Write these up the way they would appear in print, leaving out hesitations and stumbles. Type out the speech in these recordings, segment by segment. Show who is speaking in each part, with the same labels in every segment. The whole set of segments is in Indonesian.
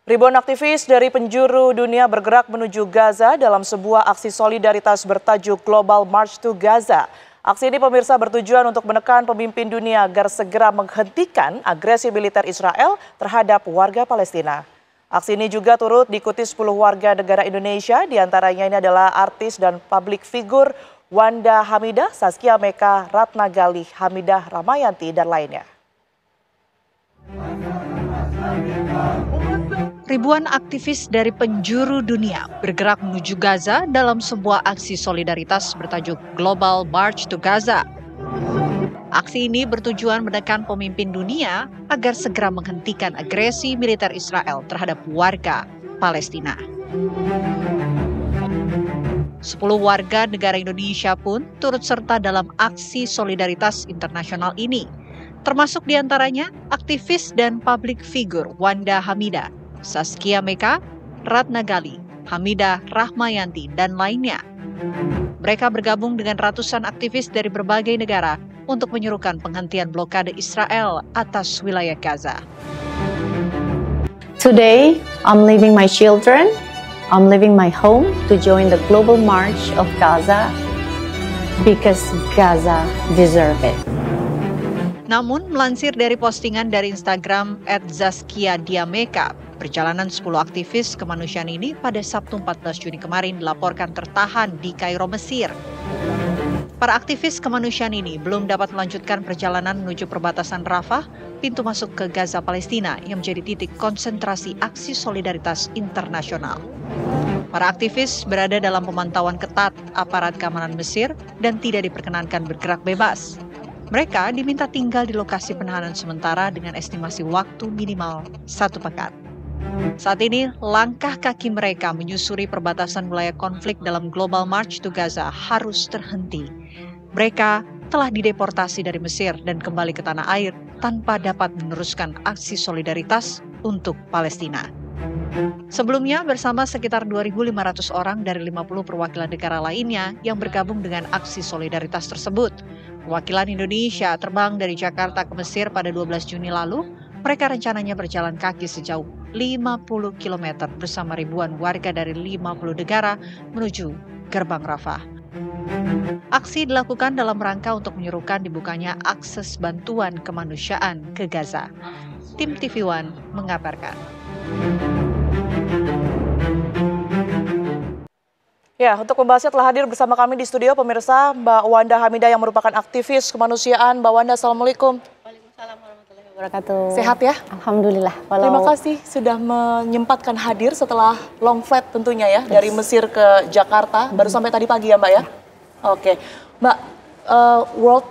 Speaker 1: Ribuan aktivis dari penjuru dunia bergerak menuju Gaza dalam sebuah aksi solidaritas bertajuk Global March to Gaza. Aksi ini pemirsa bertujuan untuk menekan pemimpin dunia agar segera menghentikan agresi militer Israel terhadap warga Palestina. Aksi ini juga turut diikuti 10 warga negara Indonesia, diantaranya ini adalah artis dan publik figur Wanda Hamidah, Saskia Meka, Ratna Gali, Hamidah Ramayanti, dan lainnya.
Speaker 2: Ribuan aktivis dari penjuru dunia bergerak menuju Gaza dalam sebuah aksi solidaritas bertajuk Global March to Gaza. Aksi ini bertujuan menekan pemimpin dunia agar segera menghentikan agresi militer Israel terhadap warga Palestina. 10 warga negara Indonesia pun turut serta dalam aksi solidaritas internasional ini, termasuk diantaranya aktivis dan publik figur Wanda Hamidah, Saskia Meka, Ratna Gali, Hamidah Rahmayanti, dan lainnya. Mereka bergabung dengan ratusan aktivis dari berbagai negara untuk menyerukan penghentian blokade Israel atas wilayah Gaza.
Speaker 3: Today, I'm leaving my children, I'm leaving my home to join the global march of Gaza because Gaza deserve it.
Speaker 2: Namun, melansir dari postingan dari Instagram @zaskia_diameka, perjalanan 10 aktivis kemanusiaan ini pada Sabtu 14 Juni kemarin dilaporkan tertahan di Kairo, Mesir. Para aktivis kemanusiaan ini belum dapat melanjutkan perjalanan menuju perbatasan Rafah, pintu masuk ke Gaza, Palestina, yang menjadi titik konsentrasi aksi solidaritas internasional. Para aktivis berada dalam pemantauan ketat aparat keamanan Mesir dan tidak diperkenankan bergerak bebas. Mereka diminta tinggal di lokasi penahanan sementara dengan estimasi waktu minimal 1 pekan. Saat ini, langkah kaki mereka menyusuri perbatasan wilayah konflik dalam Global March to Gaza harus terhenti. Mereka telah dideportasi dari Mesir dan kembali ke tanah air tanpa dapat meneruskan aksi solidaritas untuk Palestina. Sebelumnya, bersama sekitar 2.500 orang dari 50 perwakilan negara lainnya yang bergabung dengan aksi solidaritas tersebut, perwakilan Indonesia terbang dari Jakarta ke Mesir pada 12 Juni lalu. Mereka rencananya berjalan kaki sejauh 50 km bersama ribuan warga dari 50 negara menuju gerbang Rafah. Aksi dilakukan dalam rangka untuk menyerukan dibukanya akses bantuan kemanusiaan ke Gaza. Tim TV One mengabarkan.
Speaker 1: Ya, untuk membahasnya telah hadir bersama kami di studio pemirsa Mbak Wanda Hamidah yang merupakan aktivis kemanusiaan. Mbak Wanda, Assalamualaikum.
Speaker 3: Waalaikumsalam warahmatullahi wabarakatuh.
Speaker 1: Sehat ya?
Speaker 3: Alhamdulillah.
Speaker 1: Terima kasih sudah menyempatkan hadir setelah long flight tentunya ya, dari Mesir ke Jakarta. Baru sampai tadi pagi ya Mbak ya? Oke. Mbak, World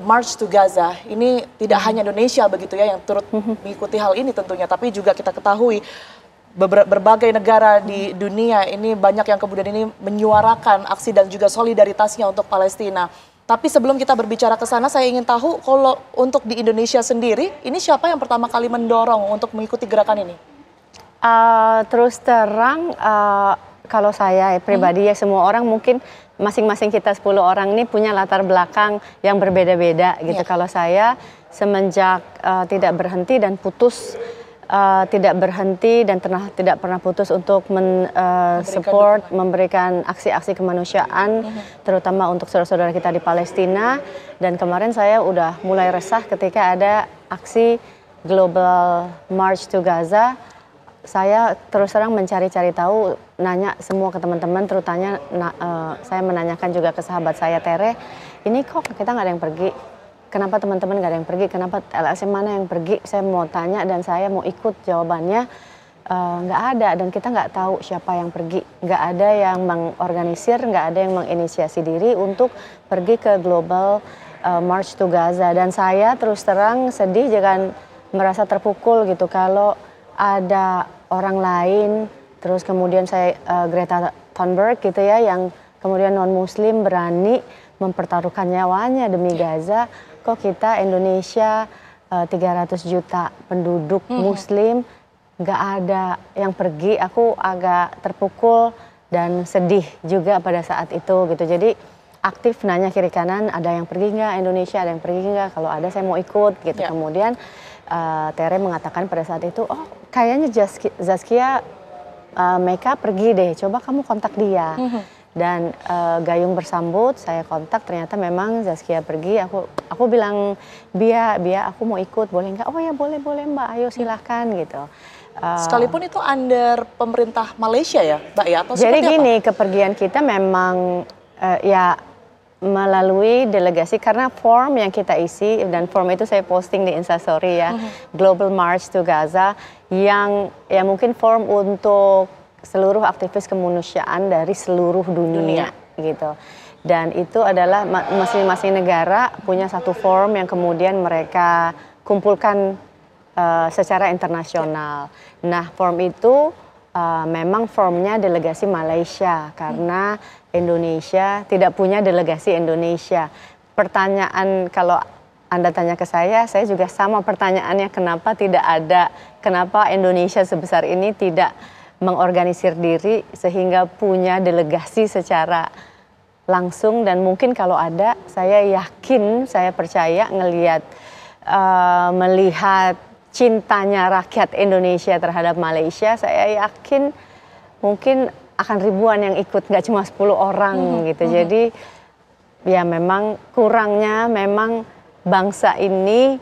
Speaker 1: March to Gaza ini tidak hanya Indonesia begitu ya yang turut mengikuti hal ini tentunya, tapi juga kita ketahui berbagai negara di dunia ini banyak yang kemudian ini menyuarakan aksi dan juga solidaritasnya untuk Palestina. Tapi sebelum kita berbicara ke sana, saya ingin tahu kalau untuk di Indonesia sendiri, ini siapa yang pertama kali mendorong untuk mengikuti gerakan ini?
Speaker 3: Terus terang, kalau saya pribadi ya semua orang mungkin masing-masing kita 10 orang ini punya latar belakang yang berbeda-beda gitu. Kalau saya semenjak tidak berhenti dan putus, tidak berhenti dan tidak pernah putus untuk support, memberikan aksi-aksi kemanusiaan, terutama untuk saudara-saudara kita di Palestina. Dan kemarin saya udah mulai resah ketika ada aksi Global March to Gaza. Saya terus terang mencari-cari tahu, nanya semua ke teman-teman, terutama saya menanyakan juga ke sahabat saya Tere, ini kok kita nggak ada yang pergi? Kenapa teman-teman gak ada yang pergi? Kenapa LSM mana yang pergi? Saya mau tanya dan saya mau ikut, jawabannya nggak ada dan kita nggak tahu siapa yang pergi. Nggak ada yang mengorganisir, nggak ada yang menginisiasi diri untuk pergi ke Global March to Gaza. Dan saya terus terang sedih, jangan merasa terpukul gitu kalau ada orang lain, terus kemudian saya Greta Thunberg gitu ya, yang kemudian non-muslim berani mempertaruhkan nyawanya demi Gaza. Kok kita Indonesia 300 juta penduduk muslim nggak ada yang pergi. Aku agak terpukul dan sedih juga pada saat itu gitu. Jadi aktif nanya kiri kanan, ada yang pergi nggak Indonesia, ada yang pergi nggak, kalau ada saya mau ikut gitu. Kemudian Tere mengatakan pada saat itu, oh kayaknya Zaskia Meka pergi deh, coba kamu kontak dia. Dan Gayung bersambut, saya kontak, ternyata memang Zaskia pergi. Aku bilang, Bia aku mau ikut, boleh nggak? Oh ya boleh Mbak, ayo silahkan gitu.
Speaker 1: Sekalipun itu under pemerintah Malaysia ya Mbak ya? Atau
Speaker 3: jadi gini,
Speaker 1: apa?
Speaker 3: kepergian kita memang ya melalui delegasi, karena form yang kita isi, dan form itu saya posting di Instastory ya, Global March to Gaza, yang ya mungkin form untuk seluruh aktivis kemanusiaan dari seluruh dunia gitu. Dan itu adalah masing-masing negara punya satu form yang kemudian mereka kumpulkan secara internasional. Nah, form itu memang formnya delegasi Malaysia, karena Indonesia tidak punya delegasi Indonesia. Pertanyaan kalau Anda tanya ke saya juga sama pertanyaannya, kenapa Indonesia sebesar ini tidak mengorganisir diri sehingga punya delegasi secara langsung. Dan mungkin kalau ada, saya yakin, saya percaya melihat cintanya rakyat Indonesia terhadap Malaysia, saya yakin mungkin akan ribuan yang ikut, nggak cuma 10 orang gitu. Jadi ya memang kurangnya memang bangsa ini,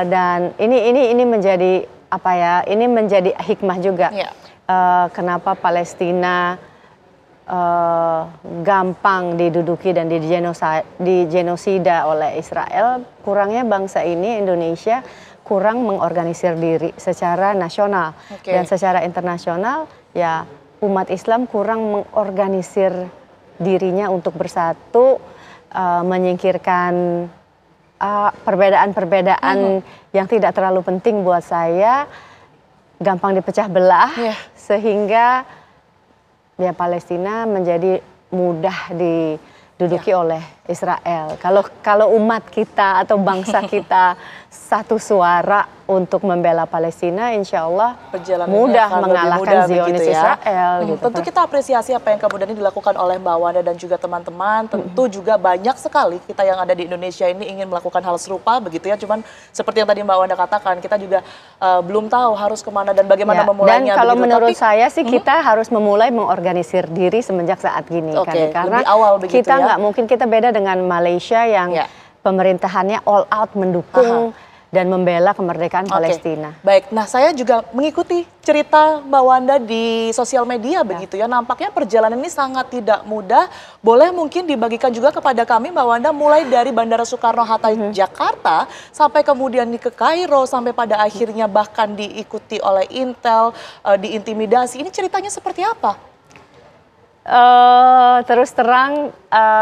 Speaker 3: dan ini menjadi apa ya? Ini menjadi hikmah juga. Kenapa Palestina gampang diduduki dan digenosida oleh Israel? Kurangnya bangsa ini, Indonesia, kurang mengorganisir diri secara nasional. Dan secara internasional ya umat Islam kurang mengorganisir dirinya untuk bersatu, menyingkirkan perbedaan-perbedaan yang tidak terlalu penting buat saya, gampang dipecah belah, sehingga ya Palestina menjadi mudah diduduki oleh Israel. Kalau umat kita atau bangsa kita satu suara untuk membela Palestina, insya Allah mudah mengalahkan Zionis Israel. Gitu.
Speaker 1: Tentu kita apresiasi apa yang kemudian dilakukan oleh Mbak Wanda dan juga teman-teman. Tentu juga banyak sekali kita yang ada di Indonesia ini ingin melakukan hal serupa begitu ya. Cuman seperti yang tadi Mbak Wanda katakan, kita juga belum tahu harus kemana dan bagaimana memulainya.
Speaker 3: Dan kalau menurut saya sih kita harus memulai mengorganisir diri semenjak saat gini. Karena
Speaker 1: lebih awal begitu
Speaker 3: kita nggak mungkin, kita beda dengan Malaysia yang pemerintahannya all out mendukung dan membela kemerdekaan Palestina.
Speaker 1: Baik, nah saya juga mengikuti cerita Mbak Wanda di sosial media begitu ya. Nampaknya perjalanan ini sangat tidak mudah. Boleh mungkin dibagikan juga kepada kami Mbak Wanda, mulai dari Bandara Soekarno-Hatta Jakarta sampai kemudian ke Kairo, sampai pada akhirnya bahkan diikuti oleh Intel, diintimidasi. Ini ceritanya seperti apa?
Speaker 3: Terus terang,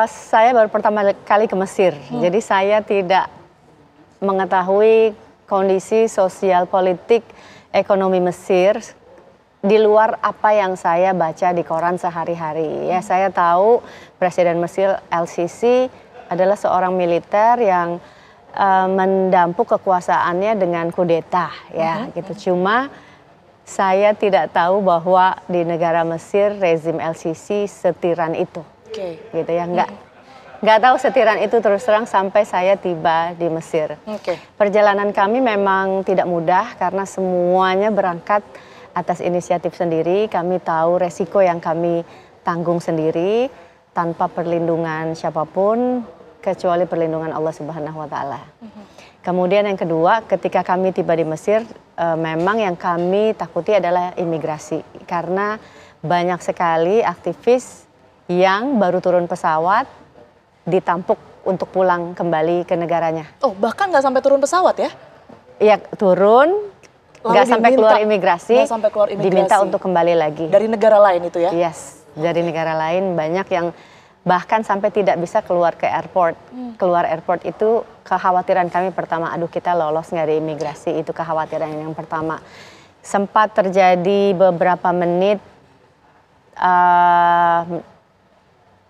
Speaker 3: saya baru pertama kali ke Mesir. Jadi saya tidak mengetahui kondisi sosial, politik, ekonomi Mesir di luar apa yang saya baca di koran sehari-hari. Ya, saya tahu Presiden Mesir El-Sisi adalah seorang militer yang mendampuk kekuasaannya dengan kudeta, ya gitu. Cuma saya tidak tahu bahwa di negara Mesir rezim El-Sisi setiran itu, gitu ya, nggak tahu setiran itu terus terang sampai saya tiba di Mesir. Perjalanan kami memang tidak mudah karena semuanya berangkat atas inisiatif sendiri. Kami tahu resiko yang kami tanggung sendiri tanpa perlindungan siapapun kecuali perlindungan Allah Subhanahu wa Ta'ala. Kemudian yang kedua, ketika kami tiba di Mesir, memang yang kami takuti adalah imigrasi, karena banyak sekali aktivis yang baru turun pesawat ditampuk untuk pulang kembali ke negaranya.
Speaker 1: Oh, bahkan nggak sampai turun pesawat ya?
Speaker 3: Iya, turun, nggak sampai keluar imigrasi, diminta untuk kembali lagi.
Speaker 1: Dari negara lain itu ya?
Speaker 3: Yes, dari negara lain banyak yang bahkan sampai tidak bisa keluar ke airport. Keluar airport itu kekhawatiran kami pertama, aduh kita lolos nggak di imigrasi, itu kekhawatiran yang pertama. Sempat terjadi beberapa menit,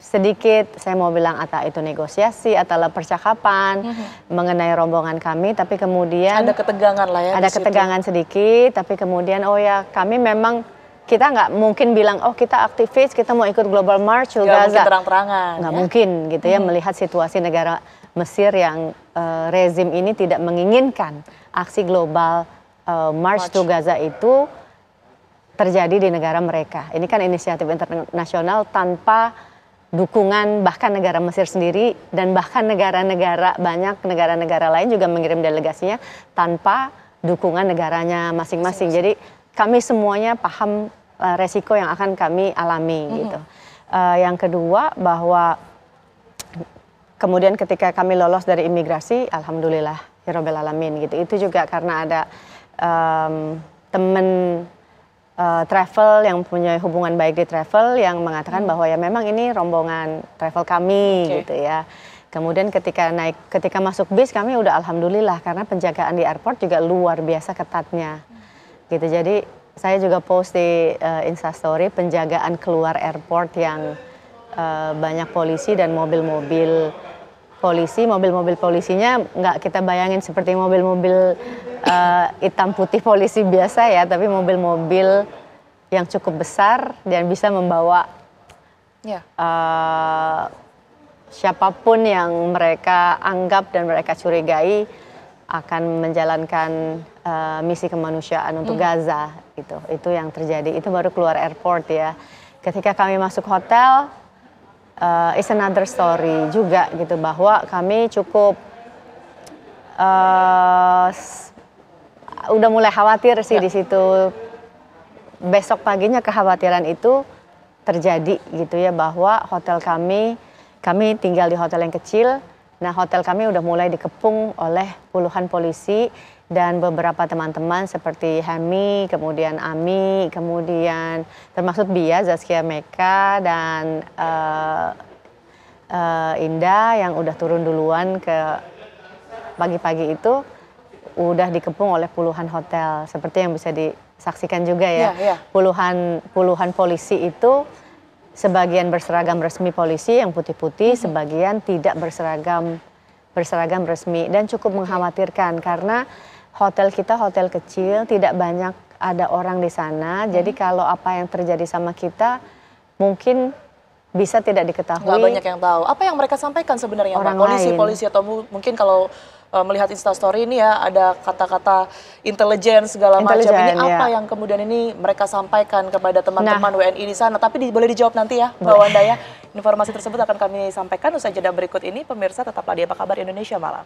Speaker 3: sedikit saya mau bilang atau itu negosiasi atau percakapan mengenai rombongan kami, tapi kemudian
Speaker 1: ada ketegangan lah ya.
Speaker 3: Ada ketegangan sedikit, tapi kemudian oh ya kami memang, kita nggak mungkin bilang oh kita aktivis kita mau ikut Global March to Gaza.
Speaker 1: Nggak mungkin terang-terangan.
Speaker 3: Nggak mungkin gitu ya, melihat situasi negara Mesir yang rezim ini tidak menginginkan aksi global March to Gaza itu terjadi di negara mereka. Ini kan inisiatif internasional tanpa dukungan bahkan negara Mesir sendiri dan bahkan banyak negara-negara lain juga mengirim delegasinya tanpa dukungan negaranya masing-masing. Jadi kami semuanya paham resiko yang akan kami alami gitu. Yang kedua bahwa kemudian ketika kami lolos dari imigrasi, alhamdulillah ya Rabbil Alamin gitu. Itu juga karena ada teman travel yang punya hubungan baik di travel yang mengatakan bahwa ya memang ini rombongan travel kami gitu ya. Kemudian ketika masuk bis kami udah alhamdulillah karena penjagaan di airport juga luar biasa ketatnya. Gitu. Jadi saya juga post di Instastory penjagaan keluar airport yang banyak polisi dan mobil-mobil polisinya nggak kita bayangin seperti mobil-mobil hitam putih polisi biasa ya, tapi mobil-mobil yang cukup besar dan bisa membawa siapapun yang mereka anggap dan mereka curigai akan menjalankan misi kemanusiaan untuk Gaza gitu. Itu yang terjadi. Itu baru keluar airport ya. Ketika kami masuk hotel, it's another story juga gitu, bahwa kami cukup udah mulai khawatir sih di situ. Besok paginya kekhawatiran itu terjadi gitu ya, bahwa hotel kami tinggal di hotel yang kecil. Nah, hotel kami udah mulai dikepung oleh puluhan polisi dan beberapa teman-teman seperti Hemi, kemudian Ami, kemudian termasuk Bia, Zaskia Meka dan Indah yang udah turun duluan ke pagi-pagi itu udah dikepung oleh puluhan hotel, seperti yang bisa disaksikan juga ya. Puluhan polisi itu sebagian berseragam resmi polisi yang putih-putih, sebagian tidak berseragam resmi, dan cukup mengkhawatirkan karena hotel kita hotel kecil, tidak banyak ada orang di sana. Jadi kalau apa yang terjadi sama kita mungkin bisa tidak diketahui.
Speaker 1: Nggak banyak yang tahu. Apa yang mereka sampaikan sebenarnya,
Speaker 3: orang
Speaker 1: polisi atau mungkin kalau melihat Instastory ini ya ada kata-kata intelijen segala macam. Ini apa yang kemudian ini mereka sampaikan kepada teman-teman WNI di sana? Tapi boleh dijawab nanti ya, Mbak Wanda ya. Informasi tersebut akan kami sampaikan usai jeda berikut ini. Pemirsa tetaplah di Apa Kabar Indonesia Malam.